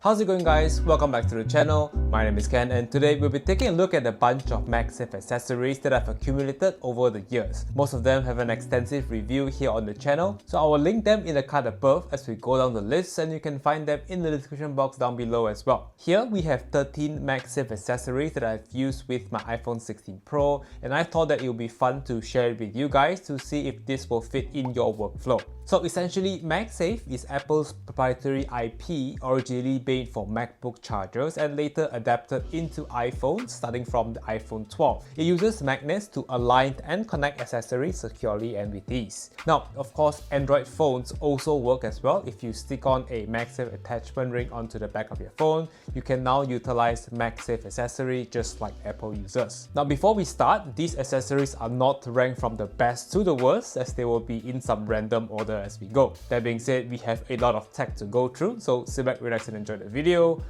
How's it going, guys? Welcome back to the channel. My name is Ken, and today we'll be taking a look at a bunch of Magsafe accessories that I've accumulated over the years. Most of them have an extensive review here on the channel, so I will link them in the card above as we go down the list, and you can find them in the description box down below as well. Here we have 13 Magsafe accessories that I've used with my iPhone 16 Pro, and I thought that it would be fun to share it with you guys to see if this will fit in your workflow. So essentially, Magsafe is Apple's proprietary IP originally made for MacBook chargers and later adapted into iPhones starting from the iPhone 12. It uses magnets to align and connect accessories securely and with ease. Now, of course, Android phones also work as well. If you stick on a Magsafe attachment ring onto the back of your phone, you can now utilize Magsafe accessory just like Apple uses. Now, before we start, these accessories are not ranked from the best to the worst, as they will be in some random order as we go. That being said, we have a lot of tech to go through, so sit back, relax and enjoy the video.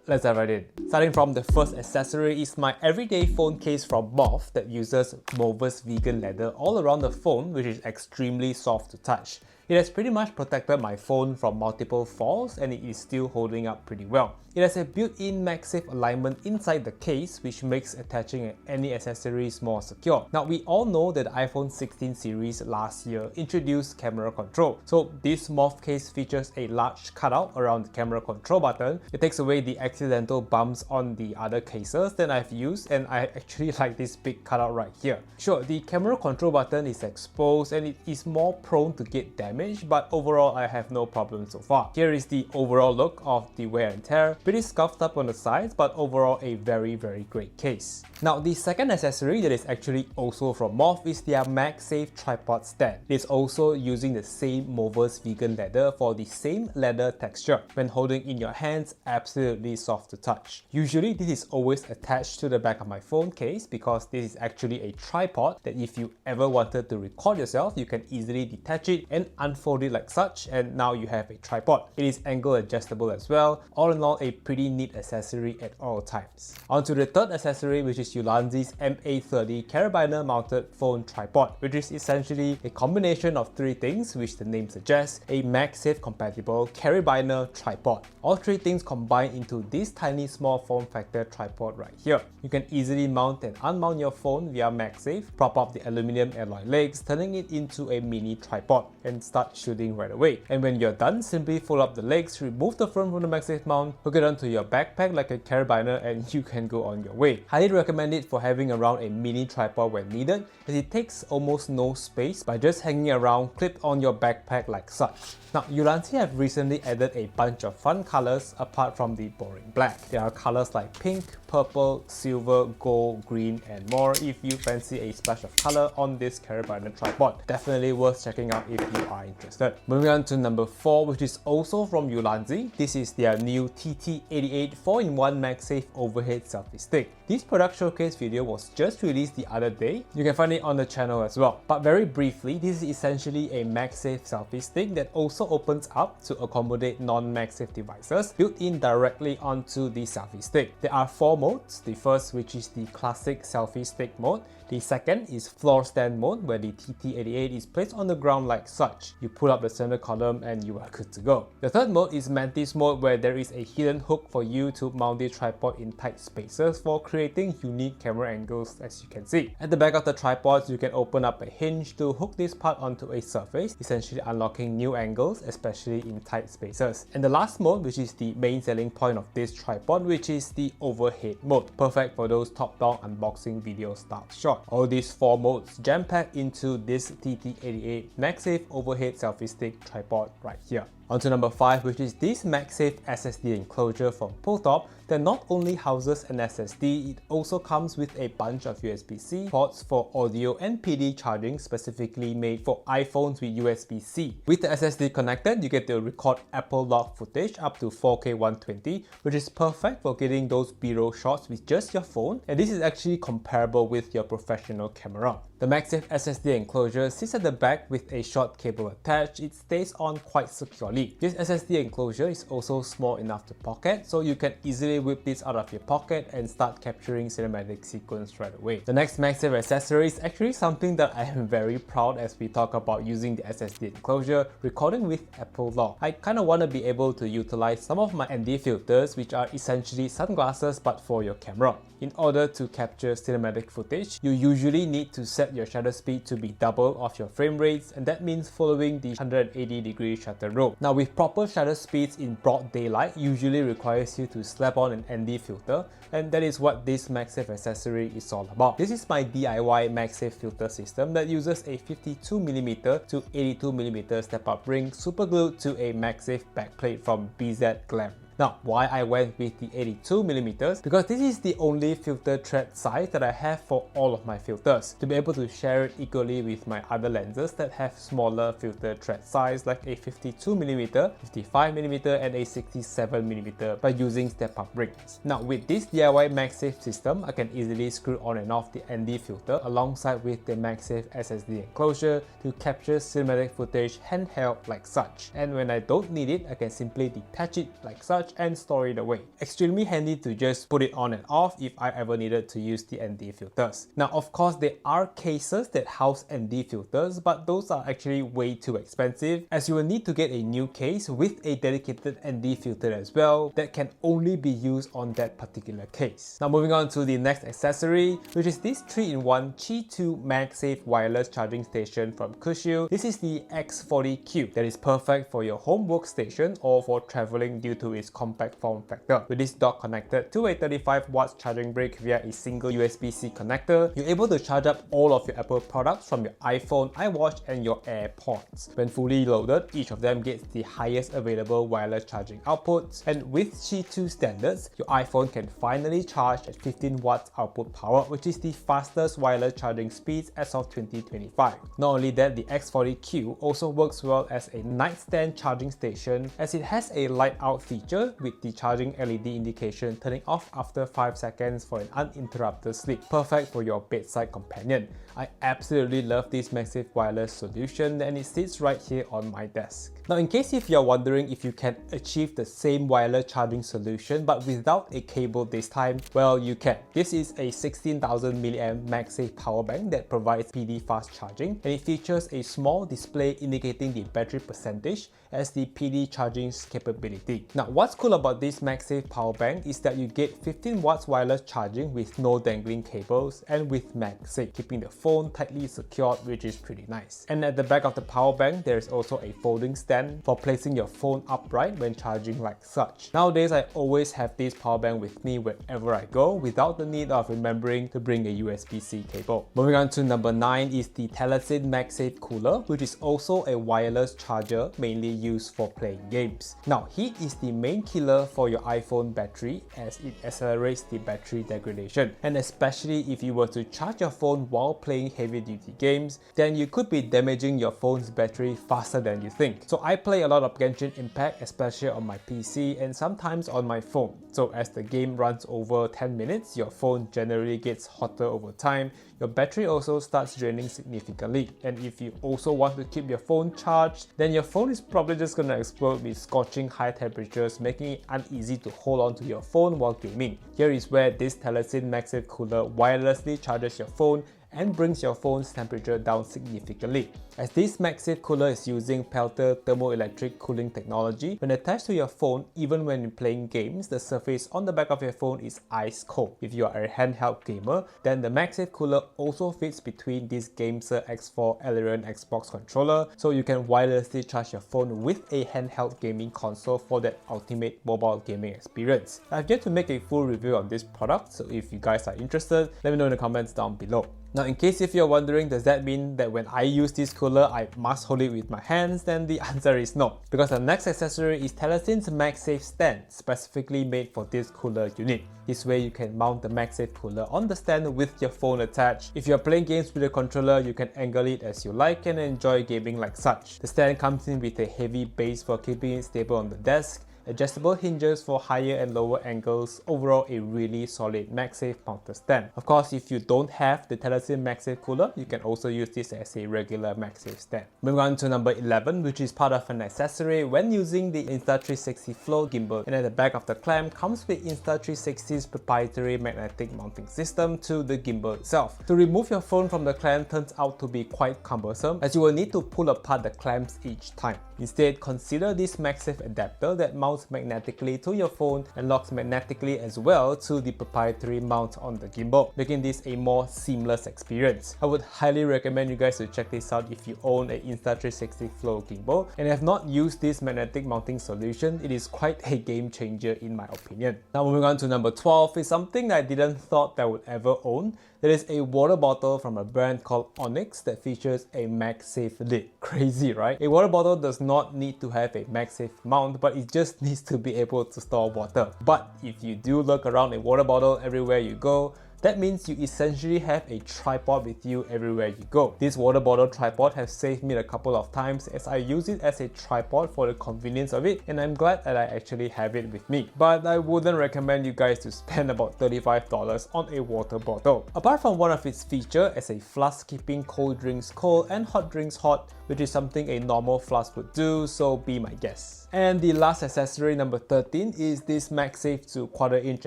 Let's dive right in. Starting from the first accessory is my everyday phone case from Moft that uses Moft's vegan leather all around the phone, which is extremely soft to touch. It has pretty much protected my phone from multiple falls, and it is still holding up pretty well. It has a built-in Magsafe alignment inside the case, which makes attaching any accessories more secure. Now, we all know that the iPhone 16 series last year introduced camera control. So this Moft case features a large cutout around the camera control button. It takes away the accidental bumps on the other cases that I've used, and I actually like this big cutout right here. Sure, the camera control button is exposed and it is more prone to get damaged, but overall I have no problem so far. Here is the overall look of the wear and tear. Pretty scuffed up on the sides, but overall a very great case. Now, the second accessory that is actually also from Moft is their Magsafe tripod stand. It is also using the same Moft's vegan leather for the same leather texture. When holding in your hands, absolutely soft to touch. Usually this is always attached to the back of my phone case because this is actually a tripod that if you ever wanted to record yourself, you can easily detach it and unfold it like such, and now you have a tripod. It is angle adjustable as well. All in all, a pretty neat accessory at all times. On to the third accessory, which is Ulanzi's MA30 Carabiner mounted phone tripod, which is essentially a combination of three things which the name suggests: a Magsafe compatible Carabiner tripod. All three things combine into this tiny small form factor tripod right here. You can easily mount and unmount your phone via Magsafe, prop up the aluminum alloy legs, turning it into a mini tripod, and start shooting right away. And when you're done, simply fold up the legs, remove the phone from the Magsafe mount, hook it onto your backpack like a carabiner, and you can go on your way. Highly recommend it for having around a mini tripod when needed, as it takes almost no space by just hanging around clipped on your backpack like such. Now, Ulanzi have recently added a bunch of fun colors apart from the boring black. There are colors like pink, purple, silver, gold, green, and more if you fancy a splash of color on this carabiner tripod. Definitely worth checking out if you are interested. Moving on to number 4, which is also from Ulanzi. This is their new TT88 4-in-1 Magsafe overhead selfie stick. This product showcase video was just released the other day. You can find it on the channel as well. But very briefly, this is essentially a Magsafe selfie stick that also opens up to accommodate non-Magsafe devices built in directly onto the selfie stick. There are 4 modes. The first, which is the classic selfie stick mode. The second is floor stand mode, where the TT88 is placed on the ground like such. You pull up the center column and you are good to go. The third mode is Mantis mode, where there is a hidden hook for you to mount the tripod in tight spaces for creating unique camera angles, as you can see. At the back of the tripod, you can open up a hinge to hook this part onto a surface, essentially unlocking new angles, especially in tight spaces. And the last mode, which is the main selling point of this tripod, which is the overhead mode, perfect for those top-down unboxing video style shots. All these 4 modes jam-packed into this TT88 Magsafe overhead selfie stick tripod right here. On to number 5, which is this Magsafe SSD enclosure from Pulwtop that not only houses an SSD, it also comes with a bunch of USB-C ports for audio and PD charging, specifically made for iPhones with USB-C. With the SSD connected, you get to record Apple log footage up to 4K 120, which is perfect for getting those B-roll shots with just your phone, and this is actually comparable with your professional camera. The Magsafe SSD enclosure sits at the back with a short cable attached. It stays on quite securely. This SSD enclosure is also small enough to pocket, so you can easily whip this out of your pocket and start capturing cinematic sequence right away. The next Magsafe accessory is actually something that I am very proud as we talk about using the SSD enclosure, recording with Apple Log. I kind of want to be able to utilize some of my ND filters, which are essentially sunglasses but for your camera. In order to capture cinematic footage, you usually need to set your shutter speed to be double of your frame rates, and that means following the 180-degree shutter rule. Now, with proper shutter speeds in broad daylight usually requires you to slap on an ND filter, and that is what this Magsafe accessory is all about. This is my DIY Magsafe filter system that uses a 52mm to 82mm step-up ring superglued to a Magsafe backplate from BZGAM. Now, why I went with the 82mm? Because this is the only filter thread size that I have for all of my filters, to be able to share it equally with my other lenses that have smaller filter thread size like a 52mm, 55mm and a 67mm by using step-up rings. Now, with this DIY Magsafe system, I can easily screw on and off the ND filter alongside with the Magsafe SSD enclosure to capture cinematic footage handheld like such. And when I don't need it, I can simply detach it like such and store it away. Extremely handy to just put it on and off if I ever needed to use the ND filters. Now, of course, there are cases that house ND filters, but those are actually way too expensive, as you will need to get a new case with a dedicated ND filter as well that can only be used on that particular case. Now, moving on to the next accessory, which is this 3-in-1 Qi2 Magsafe wireless charging station from KUXIU. This is the X40Q that is perfect for your home workstation or for traveling due to its compact form factor. With this dock connected to a 35 watts charging brick via a single USB-C connector, you're able to charge up all of your Apple products from your iPhone, iWatch and your AirPods. When fully loaded, each of them gets the highest available wireless charging outputs, and with Qi2 standards, your iPhone can finally charge at 15 watts output power, which is the fastest wireless charging speeds as of 2025. Not only that, the X40Q also works well as a nightstand charging station, as it has a light out feature with the charging LED indication turning off after 5 seconds for an uninterrupted sleep. Perfect for your bedside companion. I absolutely love this Magsafe wireless solution, and it sits right here on my desk. Now, in case if you're wondering if you can achieve the same wireless charging solution but without a cable this time, well, you can. This is a 16,000 mAh Magsafe PowerBank that provides PD fast charging, and it features a small display indicating the battery percentage as the PD charging capability. Now, what's cool about this Magsafe PowerBank is that you get 15 watts wireless charging with no dangling cables and with Magsafe, keeping the phone tightly secured, which is pretty nice. And at the back of the PowerBank, there is also a folding stand for placing your phone upright when charging like such. Nowadays, I always have this PowerBank with me wherever I go without the need of remembering to bring a USB-C cable. Moving on to number 9 is the Telesin Magsafe cooler, which is also a wireless charger mainly used for playing games. Now, heat is the main killer for your iPhone battery as it accelerates the battery degradation, and especially if you were to charge your phone while playing heavy duty games, then you could be damaging your phone's battery faster than you think. So I play a lot of Genshin Impact, especially on my PC and sometimes on my phone. So as the game runs over 10 minutes, your phone generally gets hotter over time. Your battery also starts draining significantly, and if you also want to keep your phone charged, then your phone is probably just gonna explode with scorching high temperatures, making it uneasy to hold on to your phone while gaming. Here is where this Telesin Magsafe cooler wirelessly charges your phone and brings your phone's temperature down significantly. As this Magsafe cooler is using Pelter thermoelectric cooling technology, when attached to your phone, even when playing games, the surface on the back of your phone is ice cold. If you are a handheld gamer, then the Magsafe cooler also fits between this Gameser X4 Alerion Xbox controller, so you can wirelessly charge your phone with a handheld gaming console for that ultimate mobile gaming experience. I've yet to make a full review on this product, so if you guys are interested, let me know in the comments down below. Now, in case if you're wondering, does that mean that when I use this cooler, I must hold it with my hands? Then the answer is no, because the next accessory is Telesin's Magsafe stand, specifically made for this cooler unit. This way you can mount the Magsafe cooler on the stand with your phone attached. If you're playing games with a controller, you can angle it as you like and enjoy gaming like such. The stand comes in with a heavy base for keeping it stable on the desk, adjustable hinges for higher and lower angles, overall a really solid Magsafe mounted stand. Of course, if you don't have the Telesin Magsafe cooler, you can also use this as a regular Magsafe stand. Moving on to number 11, which is part of an accessory when using the Insta360 Flow gimbal, and at the back of the clamp comes with Insta360's proprietary magnetic mounting system to the gimbal itself. To remove your phone from the clamp turns out to be quite cumbersome, as you will need to pull apart the clamps each time. Instead, consider this Magsafe adapter that mounts magnetically to your phone and locks magnetically as well to the proprietary mount on the gimbal, making this a more seamless experience. I would highly recommend you guys to check this out if you own an Insta360 Flow gimbal and have not used this magnetic mounting solution. It is quite a game changer in my opinion. Now moving on to number 12 is something I didn't thought I would ever own. There is a water bottle from a brand called ONYX that features a Magsafe lid. Crazy, right? A water bottle does not need to have a Magsafe mount, but it just needs to be able to store water. But if you do lug around a water bottle everywhere you go, that means you essentially have a tripod with you everywhere you go. This water bottle tripod has saved me a couple of times as I use it as a tripod for the convenience of it, and I'm glad that I actually have it with me. But I wouldn't recommend you guys to spend about $35 on a water bottle. Apart from one of its features as a flask keeping cold drinks cold and hot drinks hot, which is something a normal flask would do, so be my guest. And the last accessory, number 13, is this Magsafe to 1/4"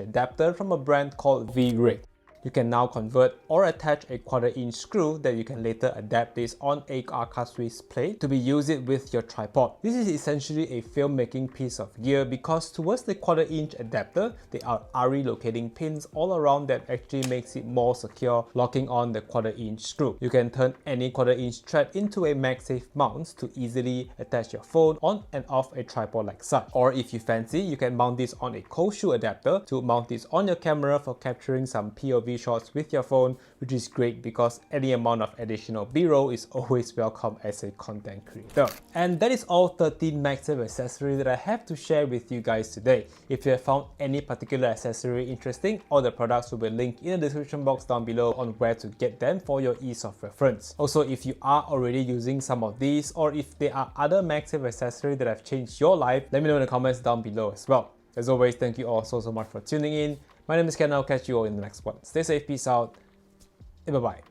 adapter from a brand called VRIG. You can now convert or attach a 1/4" screw that you can later adapt this on a KUXIU plate to be used with your tripod. This is essentially a filmmaking piece of gear because towards the 1/4" adapter, there are RE locating pins all around that actually makes it more secure, locking on the 1/4" screw. You can turn any 1/4" thread into a Magsafe mount to easily attach your phone on and off a tripod like such. Or if you fancy, you can mount this on a KUXIU adapter to mount this on your camera for capturing some POV shots with your phone, which is great because any amount of additional B-roll is always welcome as a content creator. And that is all 13 Magsafe accessories that I have to share with you guys today. If you have found any particular accessory interesting, all the products will be linked in the description box down below on where to get them for your ease of reference. Also, if you are already using some of these, or if there are other Magsafe accessories that have changed your life, let me know in the comments down below as well. As always, thank you all so much for tuning in. My name is Ken, I'll catch you all in the next one. Stay safe, peace out, and bye-bye.